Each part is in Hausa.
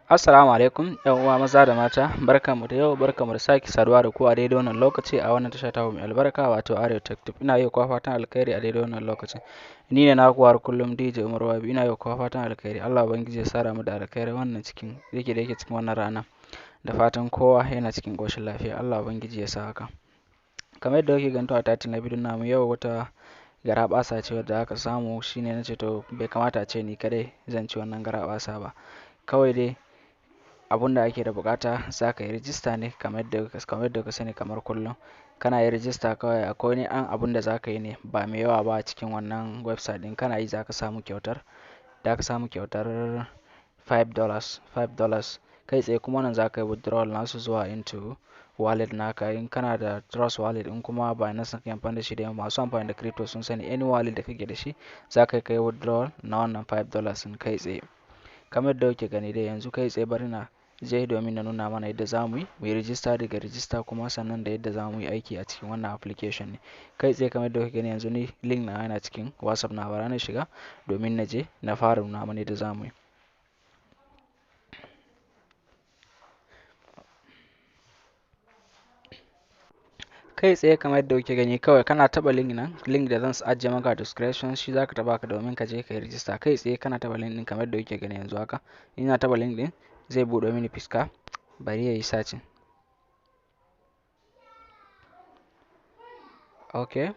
Assalamu alaikum, ‘yan uwa maza da mata, barkanmu da yau, barkanmu da sake saduwa da ku a daidai wannan lokaci a wannan tasha ta mai albarka wato Arewa Tech Tip. Ina yi kowa fatan alkhairi a daidai wannan lokacin. Ni ne naku har kullum DJ Umar Wabi, ina yi kowa fatan alkhairi. Allah ubangiji ya sara mu da alkhairi wannan cikin yake cikin wannan rana. Da fatan kowa yana cikin ƙoshin lafiya. Allah ubangiji ya sa haka. Kamar yadda kuke ganto a title na bidiyon namu yau wata garaɓasa ce wadda aka samu shine na ce to bai kamata a ce ni kadai zan ci wannan garaɓasa ba. Kawai dai abun da ake da bukata za ka yi rijista ne kamar yadda ka sani kamar kullum. Kana yi rijista kawai akwai wani abun da za ka yi ne ba mai yawa ba a cikin wannan website din. Kana yi za ka samu kyautar $5 kai tsaye kuma nan za ka yi withdrawal nasu zuwa into wallet naka. In kana da trust wallet in kuma ba na san amfani da shi da masu amfani da crypto sun sani any wallet da kake da shi za ka kai withdrawal na wannan $5 din kai tsaye. Kamar yadda kuke gani dai yanzu kai tsaye bari na je domin na nuna mana yadda za mu yi rijista daga rijista kuma sannan da yadda za mu yi aiki a cikin wannan application ne. Kai tsaye kamar yadda kuke gani yanzu ni link na yana cikin WhatsApp na bara na shiga domin na je na fara nuna mana yadda za mu yi. Kai tsaye kamar yadda kuke gani kawai kana taba link nan, link da zan ajiye maka description shi zaka taba ka domin ka je ka yi rijista. Kai tsaye kana taba link din kamar yadda kuke gani yanzu haka. Ina taba link din zai buɗe mini fiska bari yayi searching. Okay.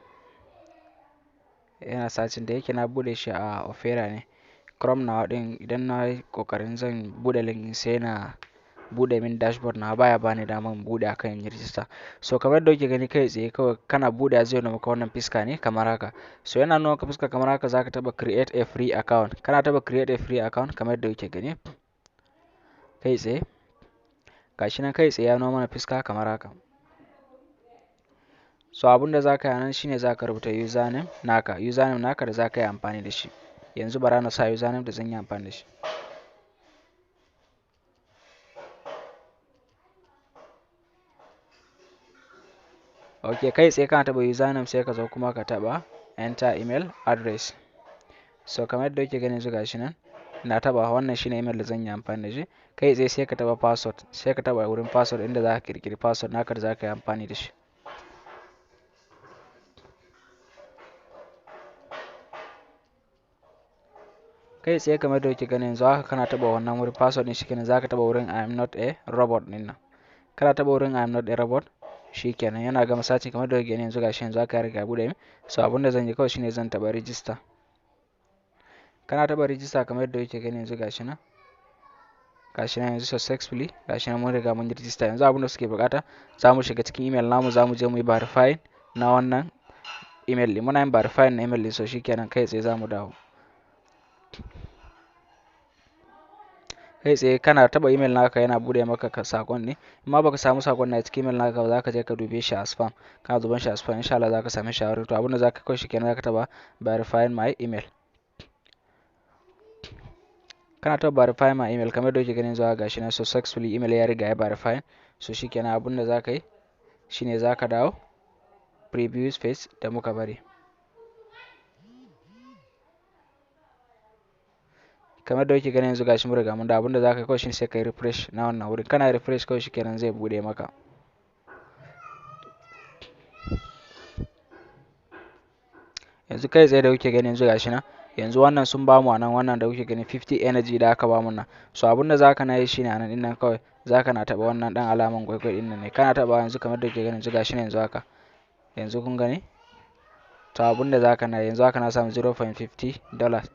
Yana searching da yake na bude shi a Opera ne. Chrome nawa din idan na yi kokarin zan bude link sai na bude min dashboard na baya bani daman bude akan yin rijista. So kamar yadda kuke gani kai tsaye kawai kana bude zai nuna maka wannan fiska ne kamar haka. So yana nuna maka fiska kamar haka zaka taba create a free account. Kana taba create a free account kamar yadda kuke gani. Kai tsaye. Gashi nan kai tsaye ya nuna mana fiska kamar haka. So abun da za ka yi nan shine za ka rubuta username naka da za ka yi amfani da shi. Yanzu bara na sa username da zan yi amfani da shi. Ok, kai tsaye kana taɓa username sai ka zo kuma ka taɓa enter email address. So kamar yadda kuke gani yanzu gashi nan na taɓa wannan shine email da zan yi amfani da shi. Kai tsaye sai ka taɓa password, sai ka taɓa wurin password inda za ka kirkiri password naka da za ka yi amfani da shi. Kai tsaye kamar da kuke gani yanzu haka kana taɓa wannan wurin password din shikenan za ka taɓa wurin I am not a robot din nan. Kana taɓa wurin I am not a robot shikenan yana gama searching kamar da kuke gani yanzu gashi yanzu aka riga bude min. So abun da zan yi kawai shine zan taɓa register. Kana taɓa register kamar yadda kuke gani yanzu gashi nan. Gashi nan yanzu successfully gashi nan mun riga mun yi register. Yanzu abun da suke bukata za mu shiga cikin email namu za mu je mu yi verify na wannan email din. Muna yin verify na email din so shikenan kai tsaye za mu dawo. Kai tsaye kana taba email naka yana bude maka sakon ne. Amma baka samu sakon na cikin email naka ba za ka je ka dube shi a spam. Kana duban shi a spam insha Allah za ka same shi a wurin. To abin da za ka kai shi kenan za ka taba verify my email. Kana taba verify my email kamar da kuke ganin zuwa gashi nan successfully email ya riga ya verify. So shikenan abin da za ka yi shine za ka dawo preview space da muka bari. Kamar da kuke gani yanzu gashi mun riga mun da abin da za ka yi kawai shine sai ka yi refresh na wannan wurin. Kana refresh kawai shikenan zai bude maka. Yanzu kai tsaye da kuke gani yanzu gashi nan. Yanzu wannan sun ba mu anan wannan da kuke gani 50 energy da aka ba mu nan. So abin da za ka na yi shine anan din nan kawai za ka na taɓa wannan dan alaman gwaigwai din nan ne. Kana taɓa yanzu kamar da kuke gani yanzu gashi nan yanzu haka. Yanzu kun gani? To abin da za ka na yanzu haka na samu $0.50.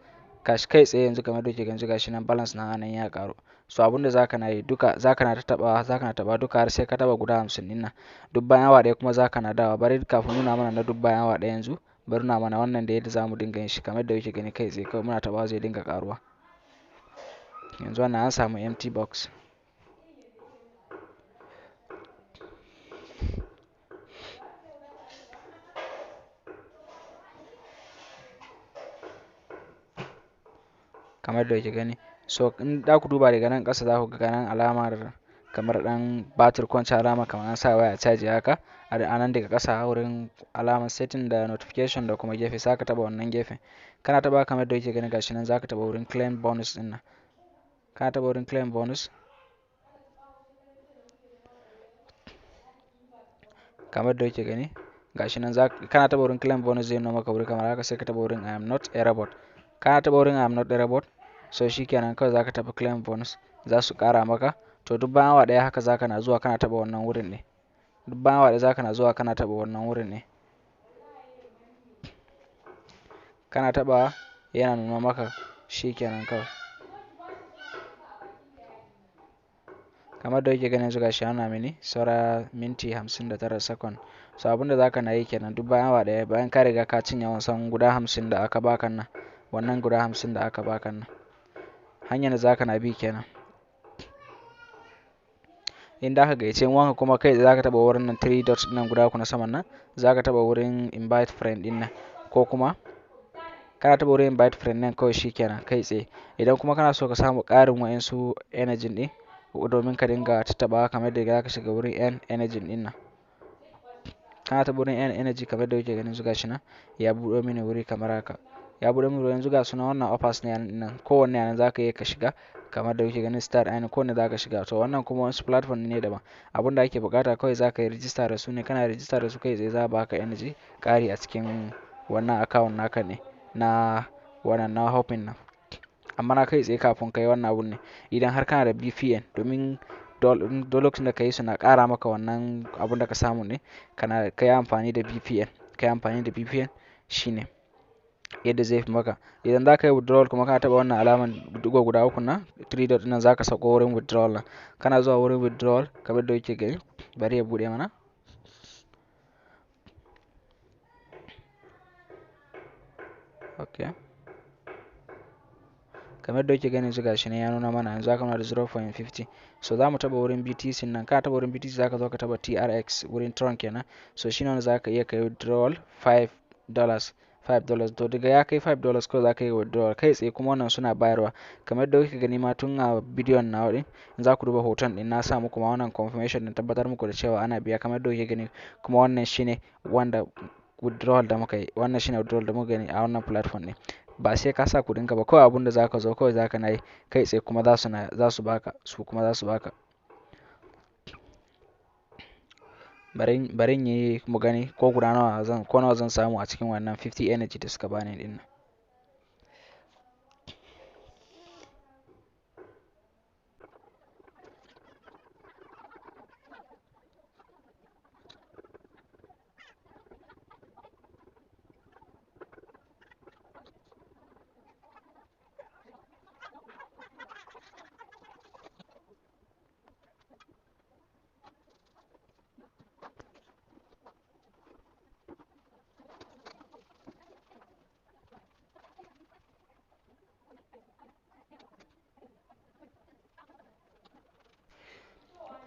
Cash kai tsaye yanzu kamar da kuke gani yanzu gashi nan balance na anan ya karu. So abin da za ka na yi duka za ka na taɓa duka har sai ka taɓa guda 50 din nan. Duk bayan awa ɗaya kuma za ka na dawa. Bari kafin nuna mana na duk bayan awa ɗaya yanzu. Bari nuna mana wannan da yadda za mu dinga yin shi kamar da kuke gani kai tsaye kawai muna taɓa zai dinga karuwa. Yanzu wannan an samu empty box. Kamar da kuke gani. So in da ku duba daga nan ƙasa za ku ga nan alamar kamar dan batir ko alama kamar an sa waya caji haka. A nan daga ƙasa wurin alamar setting da notification da kuma gefe za ka taɓa wannan gefen. Kana taɓa kamar da kuke gani gashi nan za ka taɓa wurin claim bonus din nan. Kana taɓa wurin claim bonus kamar da kuke gani gashi nan kana taɓa wurin claim bonus zai nuna maka wuri kamar haka, sai ka taɓa wurin I am not a robot. Kana taɓa wurin I am not a robot, so shikenan kawai zaka taɓa claim bonus za su ƙara maka. To duk bayan awa ɗaya haka zaka na zuwa kana taɓa wannan wurin ne. Duk bayan awa ɗaya zaka na zuwa kana taɓa wannan wurin ne. Kana taɓawa yana nuna maka shikenan kawai. Kamar da kuke gani yanzu gashi ana mini saura minti 59 second. So abinda zaka na yi kenan duk bayan awa ɗaya bayan ka riga ka cinye wasan guda 50 da aka baka nan. Wannan guda 50 da aka baka nan. Hanyar da zaka na bi kenan. In da aka gayyace wanka kuma kai zaka taɓa wurin nan 3 dots nan guda uku na saman nan. Zaka taɓa wurin invite friend din nan ko kuma kana taɓa wurin invite friend nan kawai shikenan kai tsaye. Idan kuma kana so ka samu ƙarin wa'insu energy din domin ka dinga tattaɓawa kamar da zaka shiga wurin N energy din nan. Kana taɓa wurin N energy kamar da kuke ganin zuga shi nan ya buɗe mini wuri kamar haka. Ya buɗe mini wurin zuga sunan wannan offers ne nan kowanne nan zaka iya ka shiga kamar da kuke ganin start ainihin kowanne zaka shiga. To wannan kuma wasu platform ne daban. Abinda ake buƙata kawai zaka yi register da su ne, kana register da su kai tsaye za a baka energy ƙari a cikin wannan account naka ne na wannan na hoping nan. Amma na kai tsaye kafin kai wannan abun ne idan har kana da VPN domin dole lokacin da ka yi su na ƙara maka wannan abun da ka samu ne kana kai amfani da VPN. Kai amfani da VPN shine yadda zai fi maka. Idan za ka yi withdrawal kuma kana taɓa wannan alaman digo guda uku nan 3 dot nan za ka sauko wurin withdrawal nan. Kana zuwa wurin withdrawal kamar da kuke gani bari ya buɗe mana. Okay. Kamar da kuke gani yanzu gashi ne ya nuna mana yanzu aka nuna da 0.50. So za mu taɓa wurin BTC nan. Kana taɓa wurin BTC za ka zo ka taɓa TRX wurin Tron kenan. So shi ne za ka iya kai withdrawal $5. $5 to daga ya kai $5 kawai za ka yi withdrawal kai tsaye kuma wannan suna bayarwa. Kamar da kuke gani ma tun a bidiyon na ɗin in za ku duba hoton ɗin na sa muku ma wannan confirmation din tabbatar muku da cewa ana biya kamar da kuke gani kuma wannan shine wanda withdrawal da muka yi. Wannan shine withdrawal da muka gani a wannan platform ne. Ba sai ka sa kuɗinka ba kawai abunda za ka zo kawai za ka na yi kai tsaye kuma za su baka su kuma za su baka. Bari in yi mu gani ko guda nawa zan samu a cikin wannan 50 energy da suka bani din nan.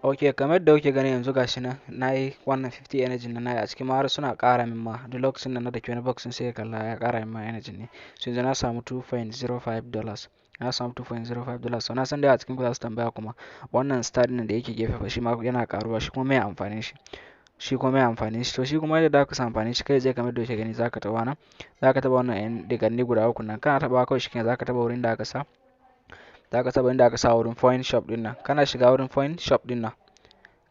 Ok, kamar da kuke gani yanzu gashi nan na yi wannan 50 energy na yi a cikin har suna ƙara min ma duk lokacin da na daki wani box sai ya kalla ya ƙara min ma energy ne. So yanzu na samu $2.05. Na samu $2.05. So na san dai a cikin ku za su tambaya kuma wannan star ɗin da yake gefe fa shi ma yana ƙaruwa shi kuma mai amfanin shi. Shi kuma mai amfanin shi to shi kuma yadda za ka san amfanin shi kai zai kamar da kuke gani za ka taɓa nan. Za ka taɓa wannan diganni guda uku nan kana taɓa kawai shi kenan za ka taɓa wurin da aka sa. Za ka taɓa inda aka sa wurin point shop din nan. Kana shiga wurin point shop din nan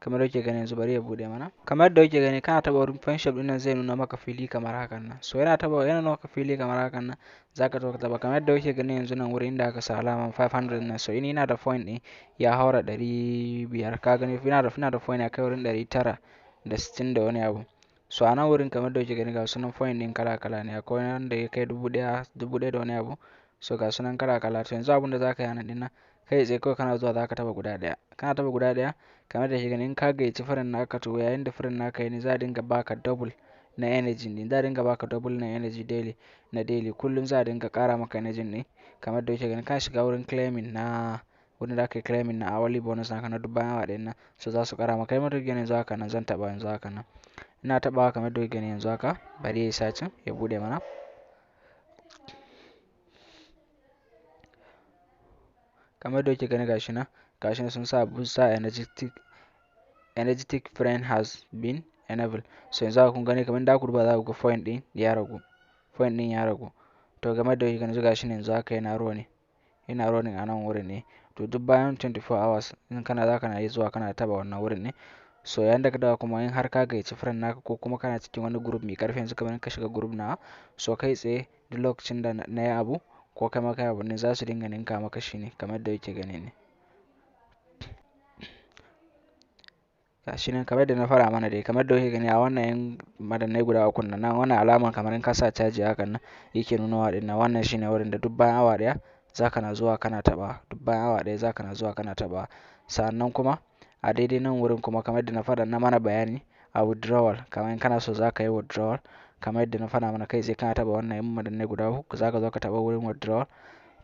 kamar da kuke gani yanzu bari ya buɗe mana. Kamar da kuke gani kana taɓa wurin point shop din nan zai nuna maka fili kamar hakan nan. So yana nuna maka fili kamar hakan nan za ka zo ka taɓa kamar da kuke gani yanzu nan wurin inda aka sa alaman 500 nan. So ina da point ɗin ya haura 500 ka gani ina da point ya kai wurin 960 da wani abu. So a nan wurin kamar da kuke gani ga sunan point ɗin kala kala ne akwai wanda ya kai 1000 da wani abu. So ga sunan kala kala to yanzu abunda za ka yi a nan ɗin nan kai tsaye kawai kana zuwa za ka taɓa guda ɗaya. Kana taɓa guda ɗaya kamar da kuke gani in ka gayyaci friend naka to yayin da friend naka yi ne za a dinga baka double na energy ne. Za a dinga baka double na energy daily na daily kullum za a dinga ƙara maka energy ne kamar da kuke gani kana shiga wurin claiming na wurin da aka yi claiming na hourly bonus naka na duk bayan awa ɗayan nan so za su ƙara maka. Kamar da kuke gani yanzu haka nan zan taɓa yanzu haka nan. Ina taɓawa kamar da kuke gani yanzu haka bari ya yi sacin ya buɗe mana. Kamar da kuke gani gashi nan sun sa booster energetic friend has been enabled. So yanzu haka kun gani kamar da ku duba za ku ga point ɗin ya ragu. Point ɗin ya ragu. To kamar da kuke gani gashi nan yanzu haka yana running a nan wurin ne. To duk bayan 24 hours in kana za ka na yi zuwa kana taɓa wannan wurin ne. so yayin da ka dawo kuma in har ka gayyaci friend naka ko kuma kana cikin wani group mai ƙarfi yanzu kamar ka shiga group na so kai tsaye duk lokacin da na yi abu ko kai ma kai abu ne za su dinga ninka maka shi ne kamar da yake gani ne. Gashi nan kamar da na fara mana dai kamar da kuke gani a wannan yan madannai guda uku nan wannan alaman kamar in ka sa caji hakan nan yake nunawa ɗin nan wannan shine wurin da duk bayan awa ɗaya za ka na zuwa kana taɓawa duk bayan awa ɗaya za ka na zuwa kana taɓawa. Sa'annan kuma a daidai nan wurin kuma kamar da na faɗa na mana bayani a withdrawal kamar in kana so za ka yi withdrawal kamar yadda na faɗa mana kai sai kana taɓa wannan yan madannai guda uku za ka zo ka taɓa wurin withdrawal.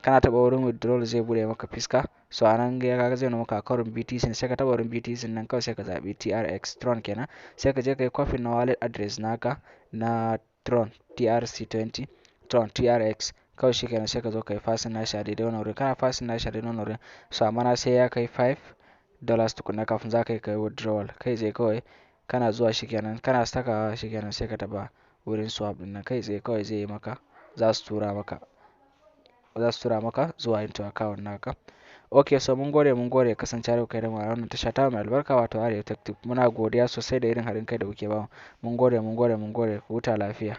Kana taɓa wurin withdrawal zai buɗe maka fiska so a nan ya kaga zai nuna maka account BTC sai ka taɓa wurin BTC nan kawai sai ka zaɓi TRX Tron kenan sai ka je ka yi copy na wallet address naka na Tron TRC20 Tron TRX kawai shi kenan sai ka zo ka yi fasin nashi a daidai wannan wurin kana fasin nashi a daidai wannan wurin so amma na sai ya kai $5 tukunna kafin za ka yi kai withdrawal kai tsaye kawai kana zuwa shi kenan kana sakawa shi kenan sai ka taɓa wurin swap ɗin nan kai tsaye kawai zai yi maka za su tura maka zuwa into account naka. Ok, so mun gode kasance da kai da mu a wannan tasha ta mai albarka wato AnsarGlobalTech. Muna godiya sosai da irin haɗin kai da kuke ba mu. Mun gode, ku huta lafiya.